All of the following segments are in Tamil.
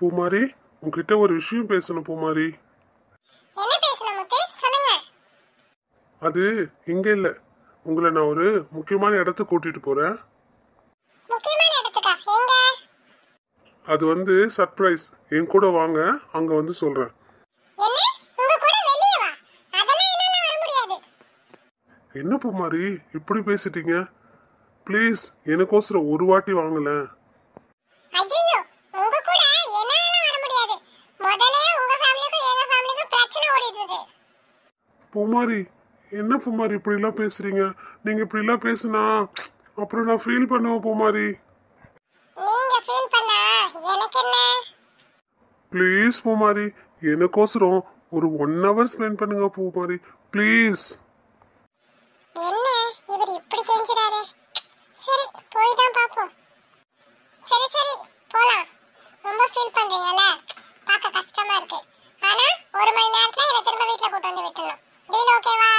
பூமாரி, உன்கிட்ட ஒரு விஷயம் பேசணும் பூமாரி. என்ன பேசணும் முத்து? சொல்லுங்க. அது இங்க இல்ல, உங்களை நான் ஒரு முக்கியமான இடத்துக்கு கூட்டிட்டு போறேன். முக்கியமான இடத்துக்கா? எங்க? அது வந்து சர்ப்ரைஸ். என் கூட வாங்க, அங்க வந்து சொல்றேன். என்ன? உங்க கூட வெளிய வா? அதெல்லாம் என்னால வர முடியாது. என்ன பூமாரி இப்படி பேசிட்டீங்க? ப்ளீஸ் எனக்கோசரம் ஒரு வாட்டி வாங்கலேன். ஐயோ, உங்க கூட என்னால வர முடியாது. முதல்ல உங்க ஃபேமிலிக்கும் எங்க ஃபேமிலிக்கும் பிரச்சனை ஓடிட்டு இருக்கு. பூமாரி, என்ன பூமாரி இப்படி எல்லாம் பேசுறீங்க? நீங்க இப்படி எல்லாம் பேசுனா அப்புறம் நான் ஃபீல் பண்ணுவேன் பூமாரி. நீங்க ஃபீல் பண்ணா எனக்கு என்ன? ப்ளீஸ் பூமாரி, எனக்கோசரம் ஒரு 1 hour ஸ்பெண்ட் பண்ணுங்க பூமாரி, ப்ளீஸ். என்ன இவர் இப்படி கெஞ்சுறாரு? சரி, போய் தான் பாப்போம். சரி சரி, போலாம். ரொம்ப ஃபீல் பண்றீங்கல்ல, பார்க்க கஷ்டமா இருக்கு. ஆனா 1 மணி நேரத்துல என்ன திரும்ப வீட்ல கூட்டு வந்து விட்டுறணும். டீல் ஓகேவா?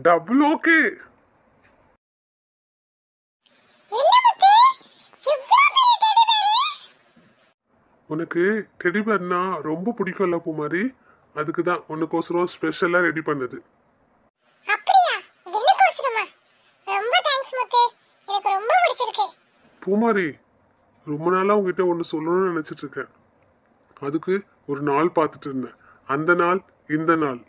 Double okay. என்ன முத்து, இவ்ளோ பெரிய டெடி பேர்? உனக்கு டெடி பேர்னா ரொம்ப பிடிக்கும்ல பூமாரி, அதுக்கு தான் உனக்கோசரம் ஸ்பெஷலா ரெடி பண்ணது. அப்படியா? எனக்கோசரமா? ரொம்ப தேங்க்ஸ் முத்து, எனக்கு ரொம்ப பிடிச்சிருக்கு. பூமாரி, ரொம்ப நாளா உங்ககிட்ட ஒன்று சொல்லணும்னு நினைச்சிட்டு இருக்கேன். அதுக்கு ஒரு நாள் பார்த்துட்டு இருந்தேன். அந்த நாள் இந்த நாள்.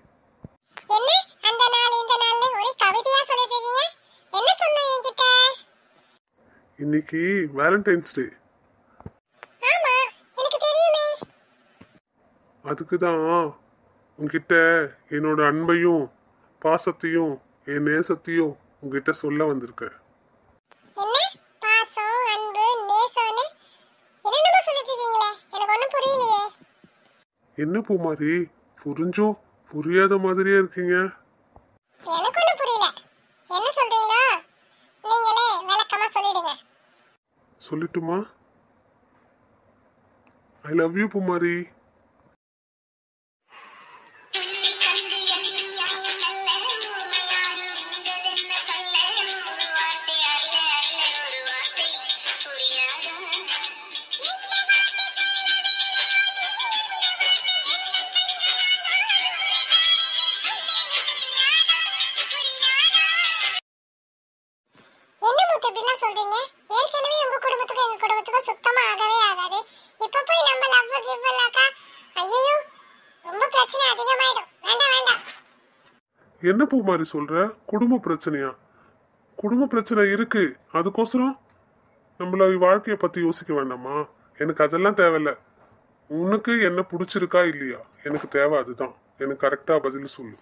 என்ன அந்த நாள் இந்த நாள்னு ஒரே கவிதையா சொல்லிட்டு இருக்கீங்க? என்ன சொன்னீங்க என்கிட்ட? இன்னைக்கு வேலண்டைன்ஸ் டே. ஆமா, எனக்கு தெரியுமே. அதுக்கு தான் உங்ககிட்ட என்னோட அன்பையும் பாசத்தையும் என் நேசத்தையும் உங்ககிட்ட சொல்ல வந்திருக்கேன். என்ன பாசம், அன்பு, நேசம்னு என்னென்னமோ சொல்லிட்டு இருக்கீங்களே, எனக்கு ஒண்ணும் புரியலையே. என்ன பூமாரி, புரிஞ்சும் புரியாத மாதிரியே இருக்கீங்க. எனக்கு ஒண்ணும் புரியல. என்ன சொல்றீங்களோ நீங்களே விளக்கமா சொல்லிடுங்க. சொல்லட்டுமா? ஐ லவ் யூ பூமாரி. என்ன முத்து இப்படிலாம் சொல்றீங்க? ஏற்கனவே உங்க குடும்பத்துக்கும் எங்க குடும்பத்துக்கும் சுத்தமா ஆகவே ஆகாது. இப்ப போய் நம்ம லவ் கிவ்லாக்கா, ஐயோ ரொம்ப பிரச்சனை அதிகமாயிடும். வேண்டாம் வேண்டாம். என்ன பூமாரி சொல்ற? குடும்ப பிரச்சனையா? குடும்ப பிரச்சனை இருக்கு, அதுக்கோசரம் நம்மள வாழ்க்கைய பத்தி யோசிக்க வேண்டாமா? எனக்கு அதெல்லாம் தேவையில்ல. உனக்கு என்ன பிடிச்சிருக்கா இல்லையா எனக்கு தேவை, அதுதான். எனக்கு கரெக்டா பதில் சொல்லு.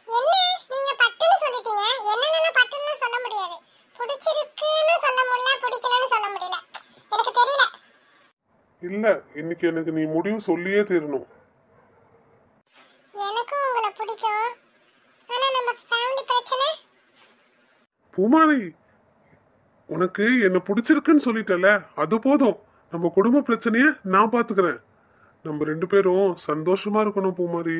என்ன நீங்க பட்டுன்னு சொல்லிட்டீங்க? என்னால பட்டுன்னு சொல்ல முடியாது. பிடிச்சிருக்குன்னு சொல்ல முடியல, பிடிக்கலன்னு சொல்ல முடியல. எனக்கு தெரியல. இல்ல, இன்னைக்கு எனக்கு நீ முடிவு சொல்லியே தீரணும். எனக்கும் உங்களை பிடிக்கும். ஆனா நம்ம ஃபேமிலி பிரச்சனை. பூமாரி, உனக்கு என்ன பிடிச்சிருக்குன்னு சொல்லிட்டல, அது போதும். நம்ம குடும்ப பிரச்சனைய நான் பாத்துக்கிறேன். நம்ம 2 பேரும் சந்தோஷமா இருக்கணும் பூமாரி.